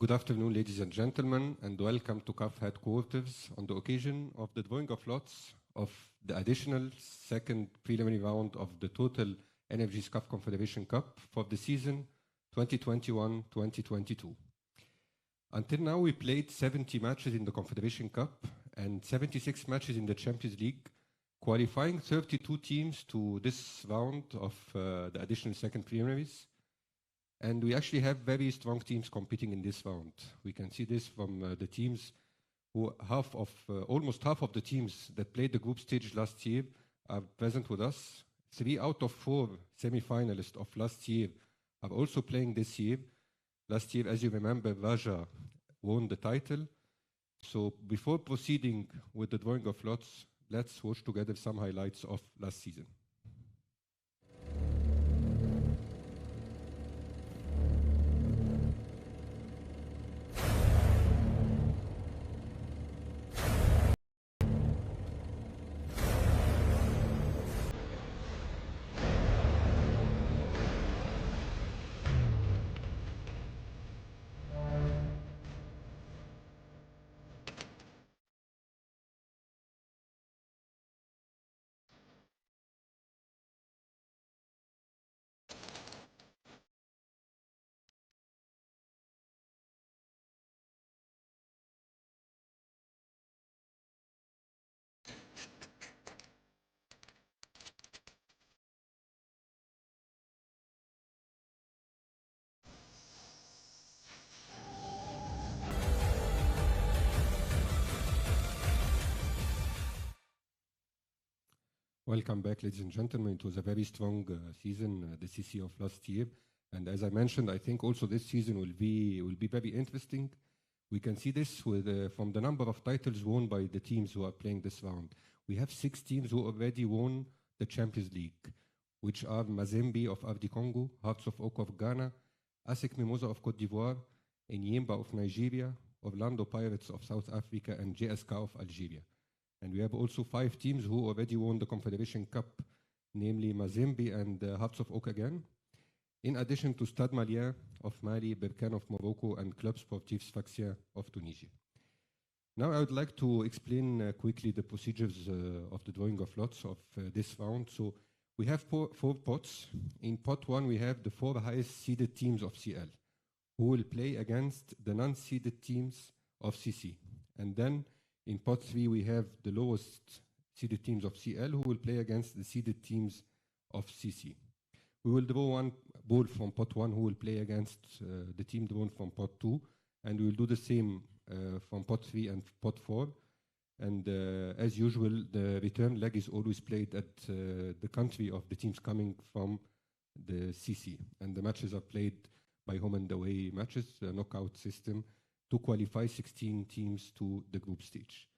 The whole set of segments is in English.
Good afternoon, ladies and gentlemen, and welcome to CAF headquarters on the occasion of the drawing of lots of the additional second preliminary round of the Total Energies CAF Confederation Cup for the season 2021-2022. Until now, we played 70 matches in the Confederation Cup and 76 matches in the Champions League, qualifying 32 teams to this round of the additional second preliminaries. And we actually have very strong teams competing in this round. We can see this from the teams who almost half of the teams that played the group stage last year are present with us. 3 out of 4 semi-finalists of last year are also playing this year. Last year, as you remember, Raja won the title. So before proceeding with the drawing of lots, let's watch together some highlights of last season. Welcome back, ladies and gentlemen. It was a very strong season, the CC of last year. And as I mentioned, I think also this season will be very interesting. We can see this with, from the number of titles won by the teams who are playing this round. We have 6 teams who already won the Champions League, which are Mazembe of RD Congo, Hearts of Oak of Ghana, ASEC Mimosa of Cote d'Ivoire, Enyimba of Nigeria, Orlando Pirates of South Africa, and JSK of Algeria. And we have also 5 teams who already won the Confederation Cup, namely Mazembe and Hearts of Oak again, in addition to Stade Malien of Mali, Berkane of Morocco, and Club Sportif Sfaxien of Tunisia. Now I would like to explain quickly the procedures of the drawing of lots of this round. So we have 4 pots. In pot 1, we have the 4 highest seeded teams of CL, who will play against the non-seeded teams of CC. And then in pot 3, we have the lowest seeded teams of CL who will play against the seeded teams of CC. We will draw 1 ball from pot 1 who will play against the team drawn from pot 2, and we will do the same from pot 3 and pot 4. And as usual, the return leg is always played at the country of the teams coming from the CC. And the matches are played by home and away matches, a knockout system, to qualify 16 teams to the group stage.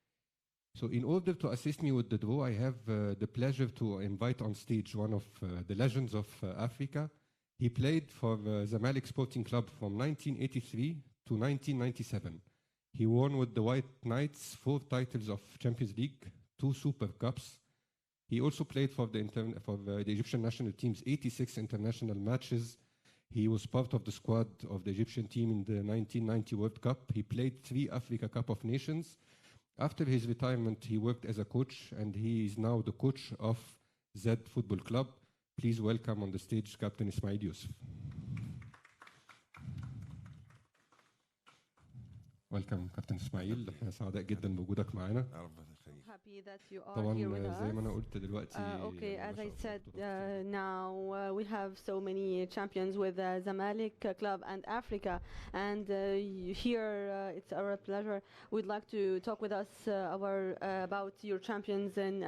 So in order to assist me with the draw, I have the pleasure to invite on stage one of the legends of Africa. He played for Zamalek Sporting Club from 1983 to 1997. He won with the White Knights 4 titles of Champions League, 2 Super Cups. He also played for the Egyptian national team's 86 international matches. He was part of the squad of the Egyptian team in the 1990 World Cup. He played 3 Africa Cup of Nations. After his retirement, he worked as a coach, and he is now the coach of Z Football Club. Please welcome on the stage Captain Ismail Youssef. Welcome Captain Ismail، احنا سعداء جدا بوجودك معانا. Happy that you are طبعا here with زي ما انا us. قلت دلوقتي Okay, ما as شاء I الله said, بطولات كتير. now we have so many champions with Zamalek Club and Africa, and here it's our pleasure. We'd like to talk with us about your champions in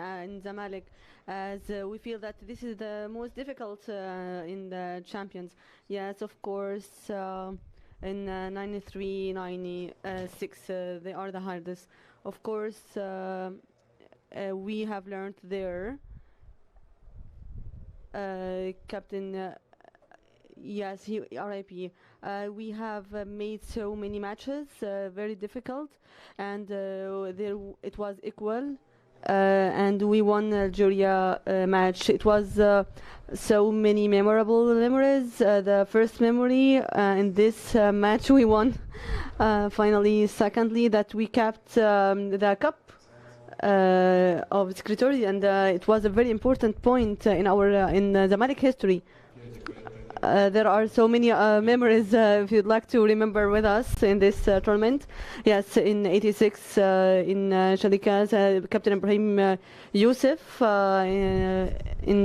Zamalek, as we feel that this is the most difficult in the champions. Yes, of course. In 93, 96, they are the hardest. Of course, we have learned there, Captain. Yes, he RIP. We have made so many matches, very difficult, and it was equal. And we won Algeria match. It was so many memorable memories. The first memory in this match we won. Finally, secondly, that we kept the cup of Secretary, and it was a very important point in our in Zamalek history. There are so many memories if you'd like to remember with us in this tournament. Yes, in 86 in Sharika, Captain Ibrahim Youssef in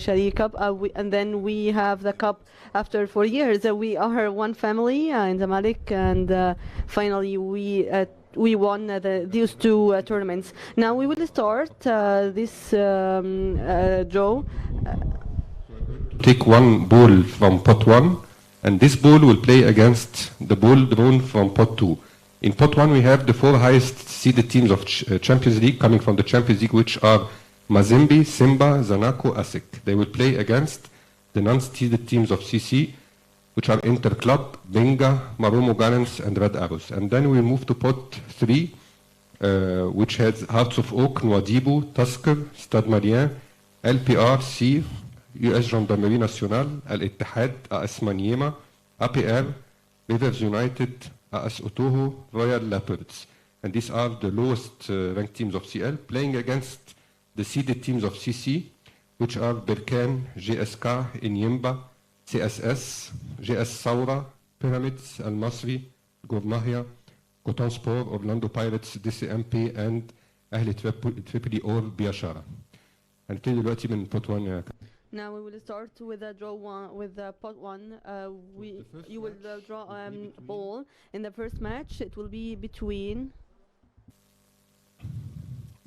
Sharika Cup, and then we have the cup after 4 years. We are one family in Zamalek, and finally we won these two tournaments. Now we will start this draw. Take one ball from pot 1, and this ball will play against the ball drawn from pot 2. In pot 1 we have the 4 highest seeded teams of Champions League coming from the Champions League, which are Mazembe, Simba, Zanaco, ASEC. They will play against the non-seeded teams of CC, which are Inter Club, Benga, Marumo Gallants, and Red Arrows. And then we move to pot 3, which has Hearts of Oak, Nouadhibou, Tusker, Stade Malien, LPR, C, US Gendarmerie Nationale, Al Ittihad, AS Maniema, APR, Rivers United, AS Otoho, Royal Leopards. And these are the lowest ranked teams of CL playing against the seeded teams of CC, which are Berkane, GSK, Inyimba, CSS, GS Saura, Pyramids, Al Masri, Gormahia, Coton Sport, Orlando Pirates, DCMP, and Ahli Tripoli or Biashara. هنبتدي دلوقتي من pot 1 يا كابتن. Now we will start with the draw one, with the pot 1. You will draw a ball in the first match. It will be between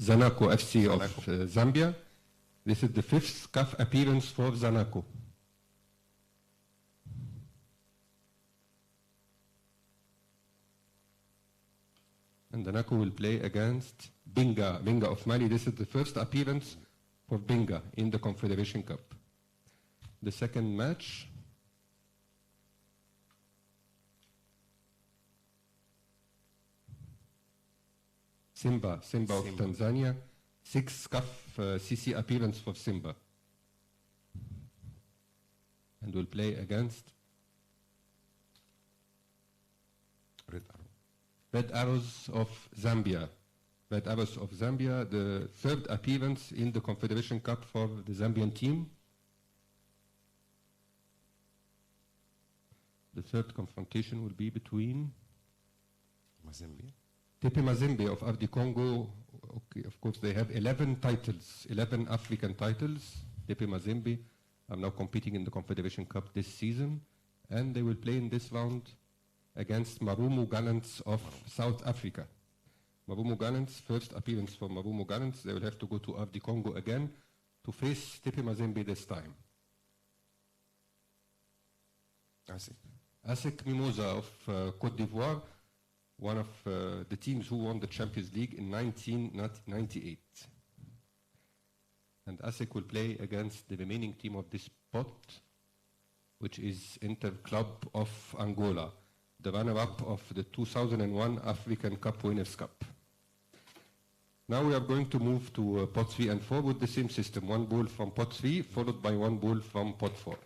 Zanaco FC of Zambia. This is the 5th CAF appearance for Zanaco. And Zanaco will play against Benga of Mali. This is the first appearance for Benga in the Confederation Cup. The second match, Simba of Tanzania, 6th CAF CC appearance for Simba. And will play against Red Arrows of Zambia. Red Arrows of Zambia, the 3rd appearance in the Confederation Cup for the Zambian team. The 3rd confrontation will be between TP Mazembe of RD Congo. Okay, of course, they have 11 titles, 11 African titles. TP Mazembe are now competing in the Confederation Cup this season, and they will play in this round against Marumo Gallants of South Africa. Marumo Gallants, first appearance for Marumo Gallants. They will have to go to RD Congo again to face TP Mazembe this time. ASEC Mimosa of Côte d'Ivoire, one of the teams who won the Champions League in 1998. And ASEC will play against the remaining team of this pot, which is Inter Club of Angola, the runner-up of the 2001 African Cup Winners' Cup. Now we are going to move to pot 3 and 4 with the same system. One ball from pot 3 followed by one ball from pot 4.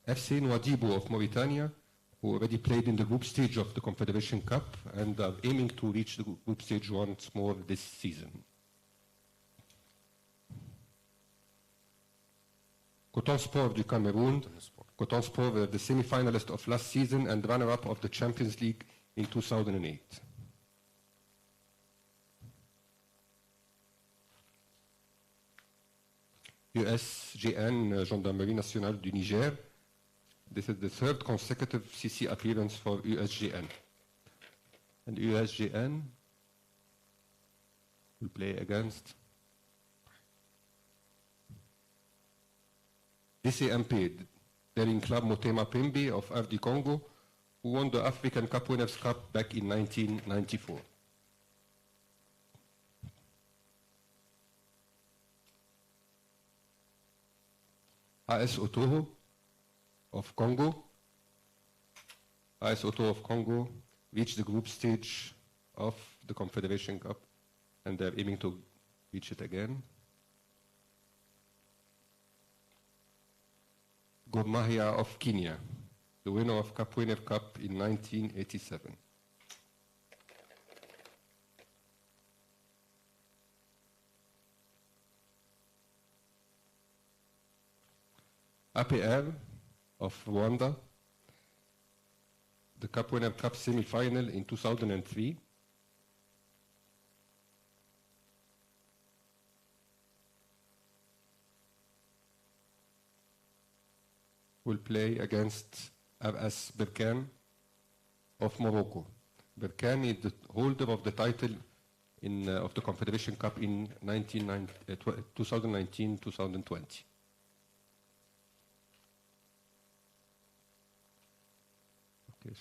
FC Nouadhibou of Mauritania, who already played in the group stage of the Confederation Cup and are aiming to reach the group stage once more this season. Coton Sport du Cameroon. Coton Sport were the semi-finalist of last season and runner-up of the Champions League in 2008. USGN, Gendarmerie Nationale du Niger. This is the third consecutive CC appearance for USGN. And USGN will play against DCMP, Daring Club Motema Pembe of RD Congo, who won the African Cup Winners' Cup back in 1994. AS Otoho of Congo. AS Otoho of Congo reached the group stage of the Confederation Cup, and they're aiming to reach it again. Gor Mahia of Kenya, the winner of Cup Winner Cup in 1987. APR of Rwanda, the Cup Winner Cup semi-final in 2003. Will play against RS Berkane of Morocco. Berkane is the holder of the title of the Confederation Cup in 2019-2020. Okay,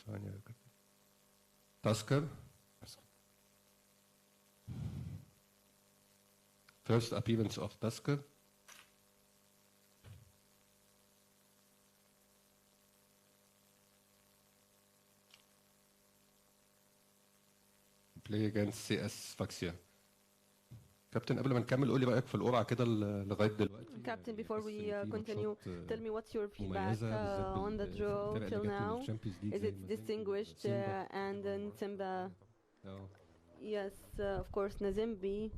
Tusker. First appearance of Tusker. Play against CS Sfaxia. كابتن قبل ما نكمل قول لي رايك في القرعه كده لغايه دلوقتي. Captain, before we continue, tell me what's your feedback on the draw till now. Is it distinguished and Nsimba? Yes, of course, Mazembe.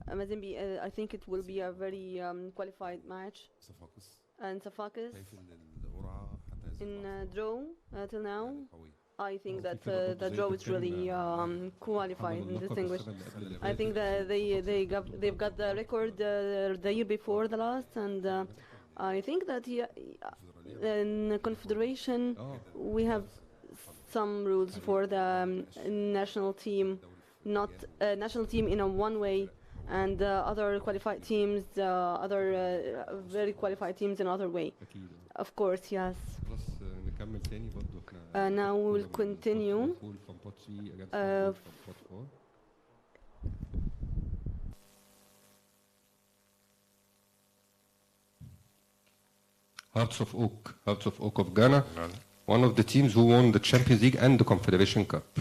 I think it will be a very qualified match. And Safakis in draw till now. I think that the draw is really qualified and distinguished. I think that they've got the record the year before the last, and I think that in the Confederation we have some rules for the national team, not national team in a one way, and other qualified teams, other very qualified teams in other way. Of course, yes. Now we will continue. Hearts of Oak of Ghana, one of the teams who won the Champions League and the Confederation Cup.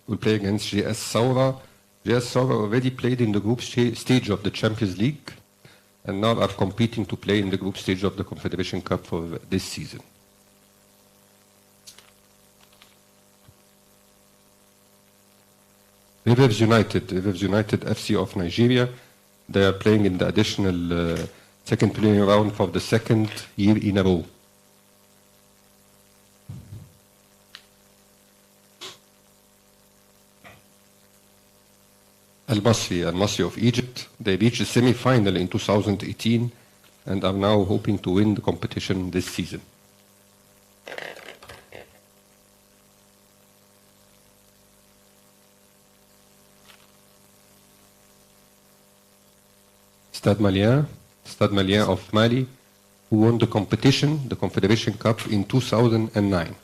Will play against JS Saura. JS Saura already played in the group stage of the Champions League and now are competing to play in the group stage of the Confederation Cup for this season. Rivers United FC of Nigeria. They are playing in the additional second playing round for the second year in a row. Al Masry of Egypt. They reached the semi-final in 2018 and are now hoping to win the competition this season. Stade Malien of Mali, who won the competition, the Confederation Cup in 2009.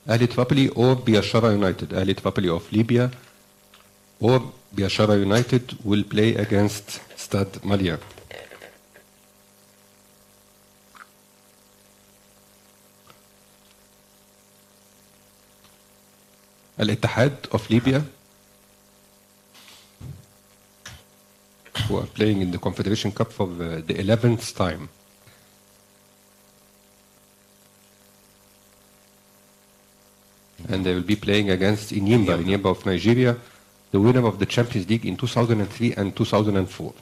Ahli Tripoli or Biashara United. Ahli Tripoli of Libya or Biashara United will play against Stade Malien. Al-Ittihad of Libya, who are playing in the Confederation Cup for the 11th time. And they will be playing against Enyimba of Nigeria, the winner of the Champions League in 2003 and 2004.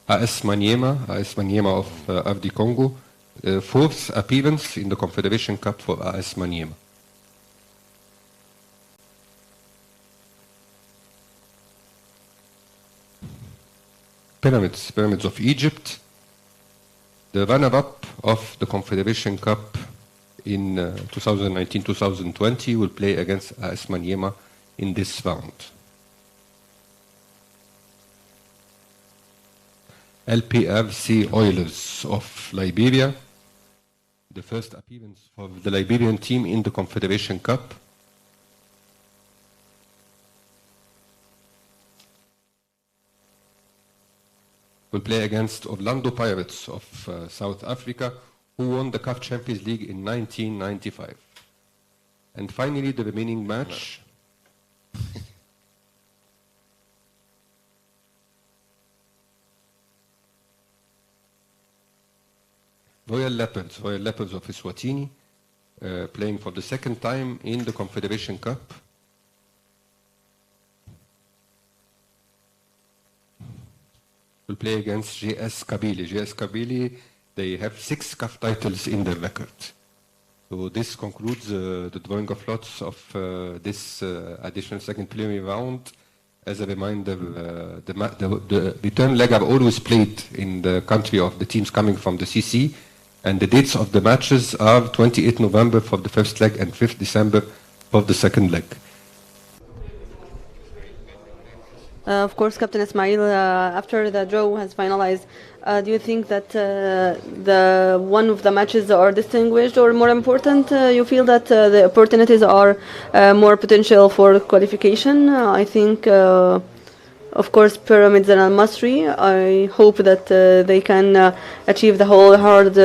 AS Maniema of RD Congo, fourth appearance in the Confederation Cup for AS Maniema. Pyramids of Egypt, the runner-up of the Confederation Cup in 2019-2020 will play against AS Maniema in this round. LPRC Oilers of Liberia, the first appearance of the Liberian team in the Confederation Cup. Will play against Orlando Pirates of South Africa, who won the CAF Champions League in 1995. And finally, the remaining match. Royal Leopards of Eswatini, playing for the second time in the Confederation Cup. Will play against JS Kabylie. JS Kabylie, they have 6 CAF titles in their record. So this concludes the drawing of lots of this additional second preliminary round. As a reminder, the return leg are always played in the country of the teams coming from the CC, and the dates of the matches are 28 November for the first leg and 5th December for the second leg. Of course, Captain Ismail, after the draw has finalized, do you think that one of the matches are distinguished or more important? You feel that the opportunities are more potential for qualification? I think, of course, Pyramids and Al-Masri, I hope that they can achieve the whole hard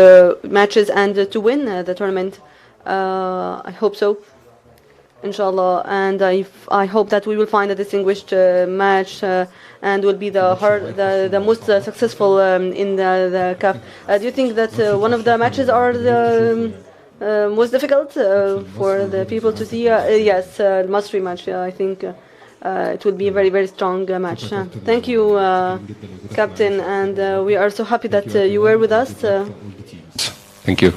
matches and to win the tournament. I hope so. Inshallah, and I hope that we will find a distinguished match and will be the most successful in the CAF. Do you think that one of the matches are the most difficult for the people to see? Yes, the Masri match. I think it will be a very, very strong match. Thank you, Captain, and we are so happy that you were with us. Thank you.